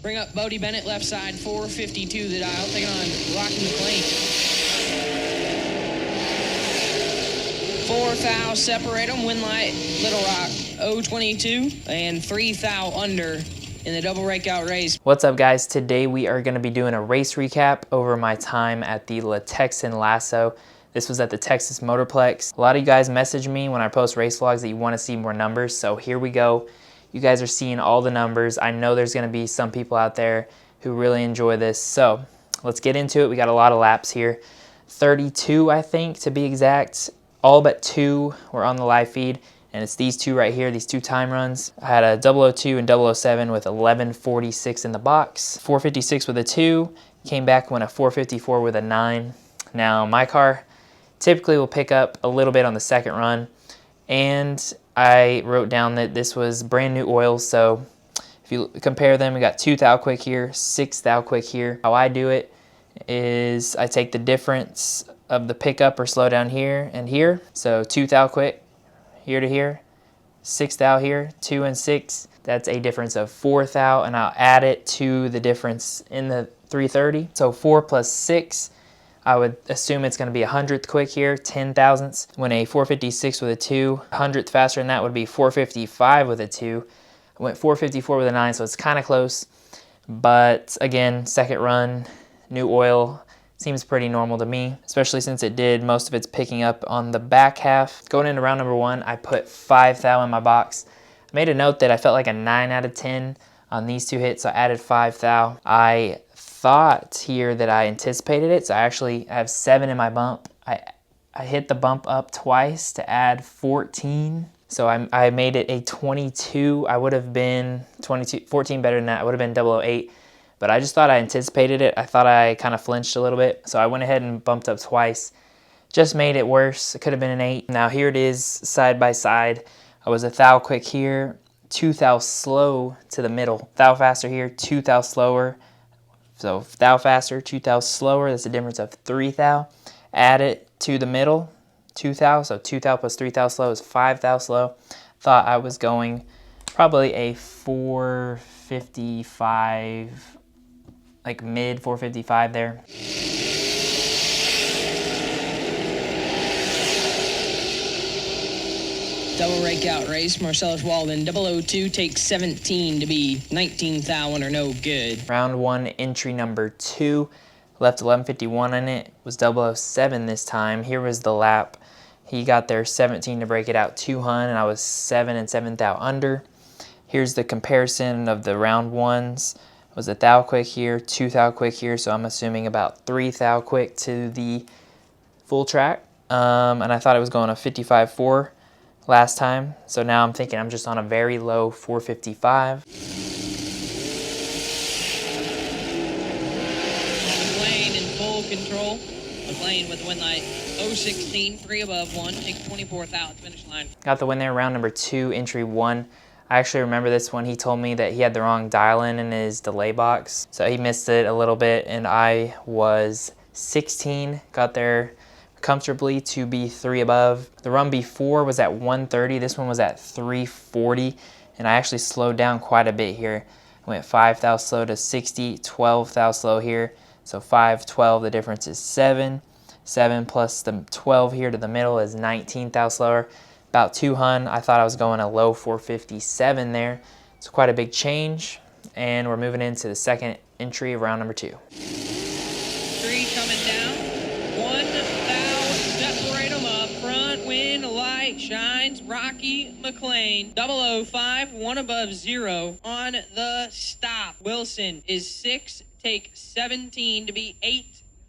Bring up Bodie Bennett, left side, 452 the dial, taking on Rocky McLean. 4 thou separate them, Winlight, Little Rock, 022, and 3 thou under in the double breakout race. What's up, guys? Today we are going to be doing a race recap over my time at the LaTexan Lasso. This was at the Texas Motorplex. A lot of you guys message me when I post race vlogs that you want to see more numbers, so here we go. You guys are seeing all the numbers. I know there's going to be some people out there who really enjoy this, so let's get into it. We got a lot of laps here. 32, I think, to be exact. All but 2 were on the live feed, and it's these 2 right here, these 2 time runs. I had a 002 and 007 with 11:46 in the box, 4:56 with a 2, came back when a 4:54 with a 9. Now, my car typically will pick up a little bit on the second run, and I wrote down that this was brand new oil, so if you compare them, we got 2 thou quick here, 6 thou quick here. How I do it is I take the difference of the pickup or slow down here and here. So 2 thou quick, here to here, 6 thou here, 2 and 6. That's a difference of 4 thou, and I'll add it to the difference in the 330. So 4 plus 6, I would assume it's gonna be 100th quick here, 10 thousandths. When a 456 with a 2, 100th faster than that would be 455 with a 2. I went 454 with a 9, so it's kind of close. But again, second run, new oil, seems pretty normal to me, especially since it did most of its picking up on the back half. Going into round number 1, I put 5 thou in my box. I made a note that I felt like a 9 out of 10 on these 2 hits, so I added 5 thou. I thought here that I anticipated it, so I actually have 7 in my bump. I hit the bump up twice to add 14. So I made it a 22. I would have been 14 better than that. I would have been 008. But I just thought I anticipated it. I thought I kind of flinched a little bit. So I went ahead and bumped up twice. Just made it worse. It could have been an 8. Now here it is side by side. I was a thou quick here, 2 thou slow to the middle. Thou faster here, 2 thou slower. So thou faster, 2 thou slower. That's a difference of 3 thou. Add it to the middle, 2 thou. So 2 thou plus 3 thou slow is 5 thou slow. Thought I was going probably a 455, like mid 455 there. Double breakout race, Marcellus Walden, 002 takes 17 to be 19 thou under, no good. Round 1, entry number 2, left 1151 in it, was 007 this time. Here was the lap. He got there 17 to break it out 200, and I was 7 and 7 thou under. Here's the comparison of the round 1s. Was a thou quick here, 2 thou quick here, so I'm assuming about 3 thou quick to the full track. And I thought it was going a 55.4 last time, so now I'm thinking I'm just on a very low 455. McLean in full control. McLean with the win light, 016, 3 above 1, takes 24 thou at the finish line. Got the win there, round number 2, entry 1. I actually remember this one. He told me that he had the wrong dial-in in his delay box, so he missed it a little bit, and I was 16, got there comfortably to be 3 above. The run before was at 130, this one was at 340, and I actually slowed down quite a bit here. I went 5 thou slow to 60, 12 thou slow here, so 5, 12, the difference is 7. 7 plus the 12 here to the middle is 19 thou slower. About 200, I thought I was going a low 457 there. It's quite a big change, and we're moving into the second entry of round number 2. 3 coming down, 1 thou, separate them up front, win, light, shines, Rocky McLean, 005, 1 above 0 on the stop. Wilson is 6, take 17 to be 8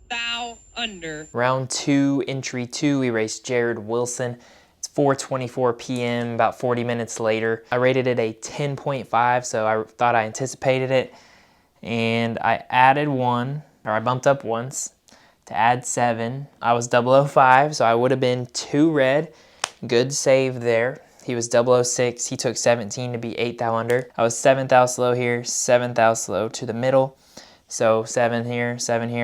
thou under. Round 2, entry 2, we raced Jared Wilson. 4:24 p.m., about 40 minutes later. I rated it a 10.5, so I thought I anticipated it. And I added 1, or I bumped up once to add 7. I was 005, so I would have been 2 red. Good save there. He was 006, he took 17 to be 8 thou under. I was 7 thou slow here, 7 thou slow to the middle. So 7 here,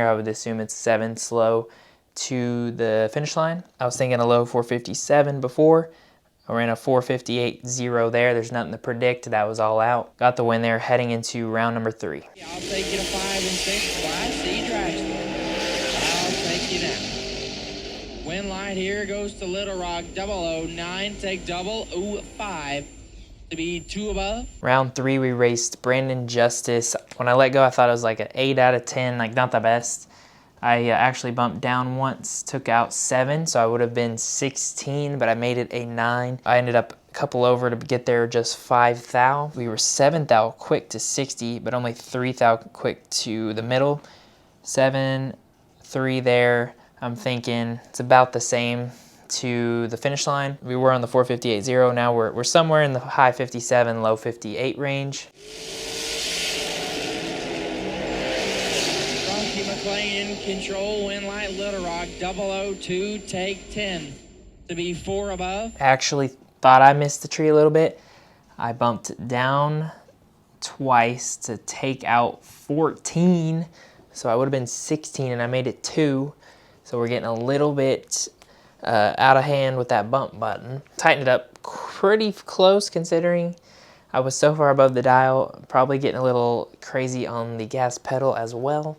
I would assume it's 7 slow to the finish line. I was thinking a low 457 before. I ran a 4:58.0 there. There's nothing to predict. That was all out. Got the win there heading into round number 3. Yeah, I'll take you to 5 and 6. Why? See, I'll take you now. Win light here goes to Little Rock 009. Take 005 to be 2 above. Round 3, we raced Brandon Justice. When I let go, I thought it was like an 8 out of 10, like not the best. I actually bumped down once, took out 7, so I would have been 16, but I made it a 9. I ended up a couple over to get there, just 5 thou. We were 7 thou quick to 60, but only 3 thou quick to the middle. 7, 3 there. I'm thinking it's about the same to the finish line. We were on the 4:58.0. Now we're somewhere in the high 57, low 58 range. McLean in control, win light Little Rock 002, take 10 to be 4 above. Actually thought I missed the tree a little bit. I bumped down twice to take out 14, so I would have been 16 and I made it 2. So we're getting a little bit out of hand with that bump button. Tightened it up pretty close considering I was so far above the dial. Probably getting a little crazy on the gas pedal as well.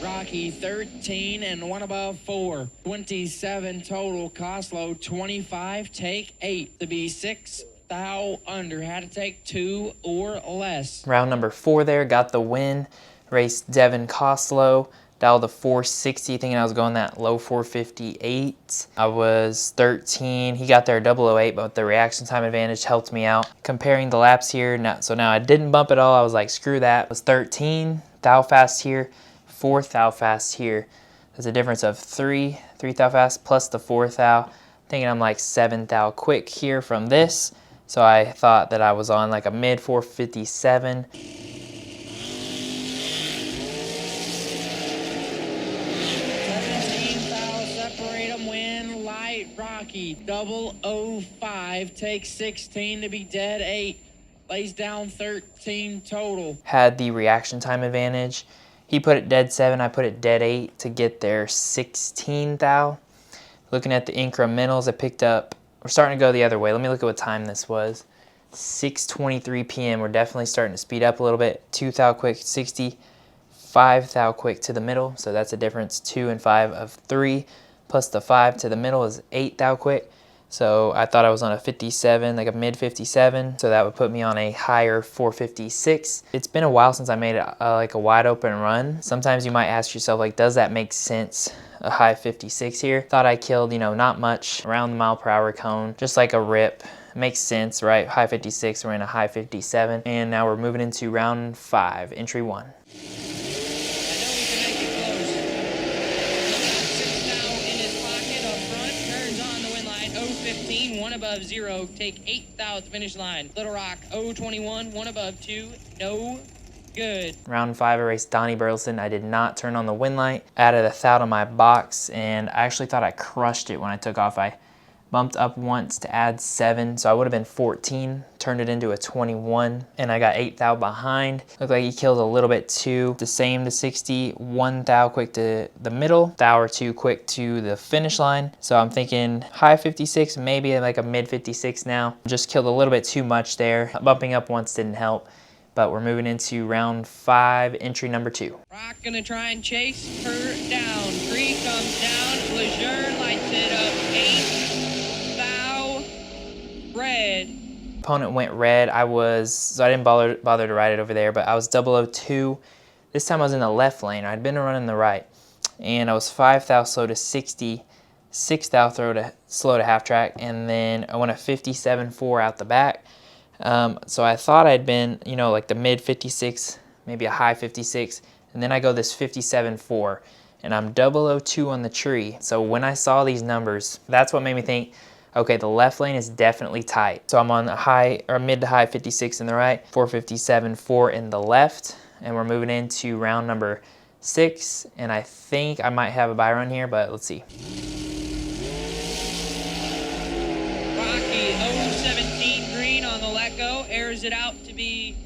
Rocky 13 and 1 above 4. 27 total, cost low 25, take 8 to be 6 thou under. Had to take 2 or less. Round number 4 there, got the win. Raced Devin Costlow, dialed the 460, thinking I was going that low 458. I was 13. He got there 008, but the reaction time advantage helped me out. Comparing the laps here, so now I didn't bump at all. I was like, screw that. I was 13 thou fast here, 4 thou fast here. There's a difference of 3 thou fast plus the 4 thou. Thinking I'm like 7 thou quick here from this. So I thought that I was on like a mid 457. Rocky 005 takes 16 to be dead 8, lays down 13 total. Had the reaction time advantage. He put it dead 7, I put it dead 8 to get there 16 thou. Looking at the incrementals, I picked up, we're starting to go the other way. Let me look at what time this was. 6:23 p.m. We're definitely starting to speed up a little bit. 2 thou quick 60, 5 thou quick to the middle. So that's a difference 2 and 5 of 3. Plus the 5 to the middle is 8 thou quick. So I thought I was on a 57, like a mid 57. So that would put me on a higher 456. It's been a while since I made like a wide open run. Sometimes you might ask yourself, like, does that make sense? A high 56 here. Thought I killed, not much around the mile/per-hour cone, just like a rip. Makes sense, right? High 56, we're in a high 57. And now we're moving into round 5, entry 1. Above 0, take 8 thou at the finish line. Little Rock 021, 1 above 2, no good. Round 5, I raced Donnie Burleson. I did not turn on the wind light. Added a thou to my box, and I actually thought I crushed it when I took off. I bumped up once to add 7, so I would have been 14, turned it into a 21, and I got 8 thou behind. Looked like he killed a little bit too. The same to 60, 1 thou quick to the middle, thou or 2 quick to the finish line. So I'm thinking high 56, maybe like a mid 56 now. Just killed a little bit too much there. Bumping up once didn't help. But we're moving into round 5, entry number 2. Rock gonna try and chase her down. 3 comes down, Lejeune lights it up, 8 thou red. Opponent went red. So I didn't bother to ride it over there, but I was 002. This time I was in the left lane. I'd been running the right. And I was 5 thou slow to 60, 6 thou slow to half track, and then I went a 57.4 out the back. So I thought I'd been, like the mid 56, maybe a high 56, and then I go this 57.4, and I'm 002 on the tree. So when I saw these numbers, that's what made me think, okay, the left lane is definitely tight. So I'm on a mid to high 56 in the right, 457.4 in the left, and we're moving into round number 6, and I think I might have a buy run here, but let's see. Rocky 017 green on the let go, airs it out to be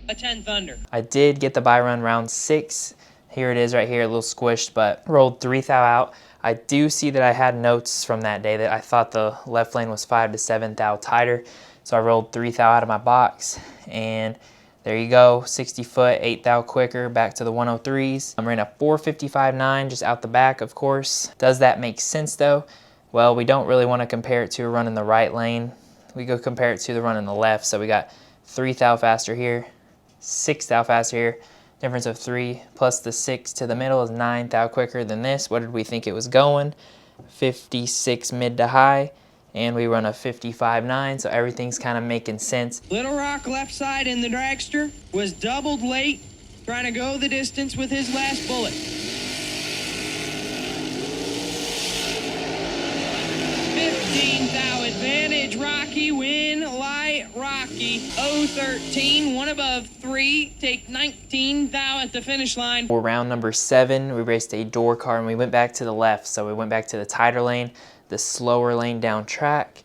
a 10 thunder. I did get the buy run round 6, Here it is right here, a little squished, but rolled 3 thou out. I do see that I had notes from that day that I thought the left lane was 5 to 7 thou tighter. So I rolled 3 thou out of my box, and there you go, 60 foot, 8 thou quicker, back to the 103s. I'm running a 455.9 just out the back, of course. Does that make sense though? Well, we don't really want to compare it to a run in the right lane. We go compare it to the run in the left. So we got 3 thou faster here, 6 thou faster here. Difference of 3 plus the 6 to the middle is 9 thou quicker than this. What did we think it was going? 56 mid to high, and we run a 55.9, so everything's kind of making sense. Little Rock left side in the dragster was doubled late, trying to go the distance with his last bullet. 15 thou advantage, Rocky, win light, Rocky. 013, one above 3, take 19 thou at the finish line. For round number 7, we raced a door car and we went back to the left. So we went back to the tighter lane, the slower lane down track.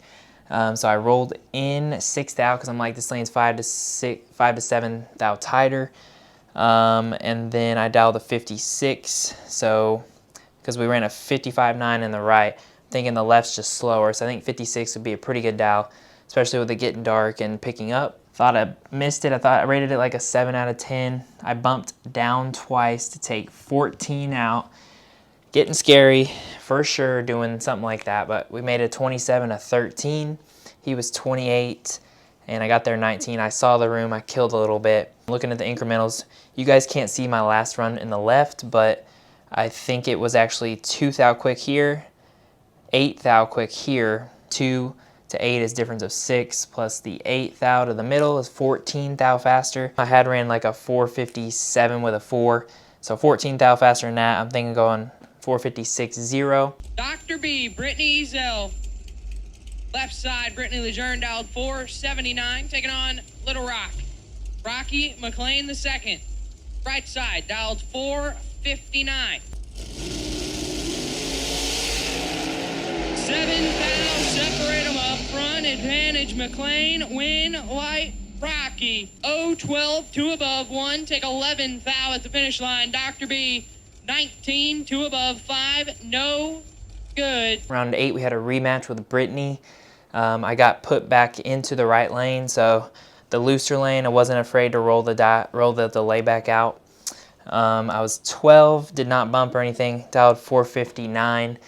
So I rolled in 6 thou because I'm like, this lane's 5 to 7 thou tighter. And then I dialed a 56. So because we ran a 55.9 in the right, thinking the left's just slower. So I think 56 would be a pretty good dial, especially with it getting dark and picking up. Thought I missed it. I rated it like a 7 out of 10. I bumped down twice to take 14 out. Getting scary for sure doing something like that, but we made it 27 to 13. He was 28 and I got there 19. I saw the room, I killed a little bit. Looking at the incrementals, you guys can't see my last run in the left, but I think it was actually 2 thou quick here, 8 thou quick here. 2 to 8 is difference of 6, plus the 8 thou to the middle is 14 thou faster. I had ran like a 457 with a 4, so 14 thou faster than that. I'm thinking going 456.0. Dr. B, Brittany Ezel. Left side, Brittany Lejeune dialed 479, taking on Little Rock. Rocky McLean II. Right side, dialed 459. 7 thou, separate them up front, advantage McLean, win light, Rocky. 012, 2 above 1, take 11 thou at the finish line. Dr. B, 19, 2 above 5, no good. Round 8, we had a rematch with Brittany. I got put back into the right lane, so the looser lane, I wasn't afraid to roll the layback out. I was 12, did not bump or anything, dialed 459.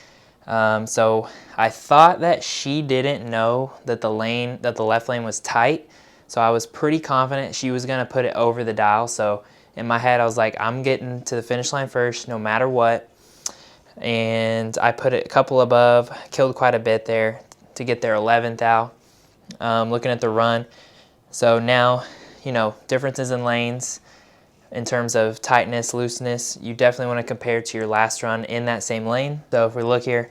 So I thought that she didn't know that the left lane was tight. So I was pretty confident she was gonna put it over the dial. So in my head, I was like, I'm getting to the finish line first, no matter what. And I put it a couple above, killed quite a bit there to get there 11th thou. Looking at the run. So now, you know, differences in lanes in terms of tightness, looseness, you definitely want to compare to your last run in that same lane. So if we look here,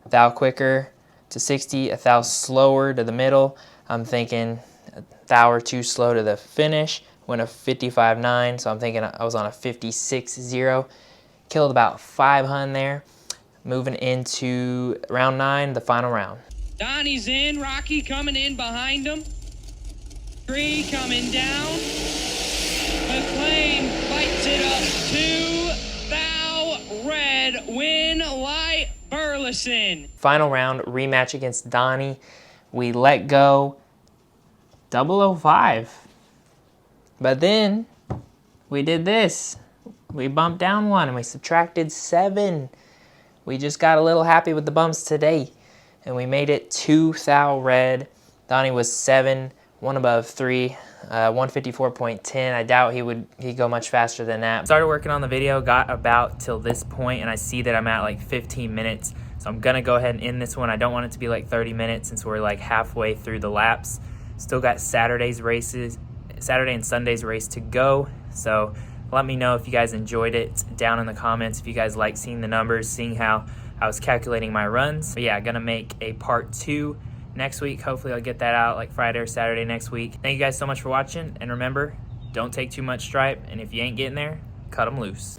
thou quicker to 60, a thou slower to the middle. I'm thinking a thou or 2 slow to the finish. Went a 55.9, so I'm thinking I was on a 56.0. Killed about 500 there. Moving into round 9, the final round. Donnie's in, Rocky coming in behind him. 3 coming down. McLean lights it up. 2 thou red, win light, Burleson. Final round, rematch against Donnie. We let go 005. But then we did this. We bumped down 1 and we subtracted 7. We just got a little happy with the bumps today. And we made it 2 thou red. Donnie was 7, 1 above 3, 154.10. I doubt he'd go much faster than that. Started working on the video, got about till this point, and I see that I'm at like 15 minutes. So I'm gonna go ahead and end this one. I don't want it to be like 30 minutes since we're like halfway through the laps. Still got Saturday and Sunday's race to go. So let me know if you guys enjoyed it down in the comments, if you guys like seeing the numbers, seeing how I was calculating my runs. But yeah, gonna make a part 2 next week. Hopefully I'll get that out like Friday or Saturday next week. Thank you guys so much for watching, and remember, don't take too much stripe, and if you ain't getting there, cut them loose.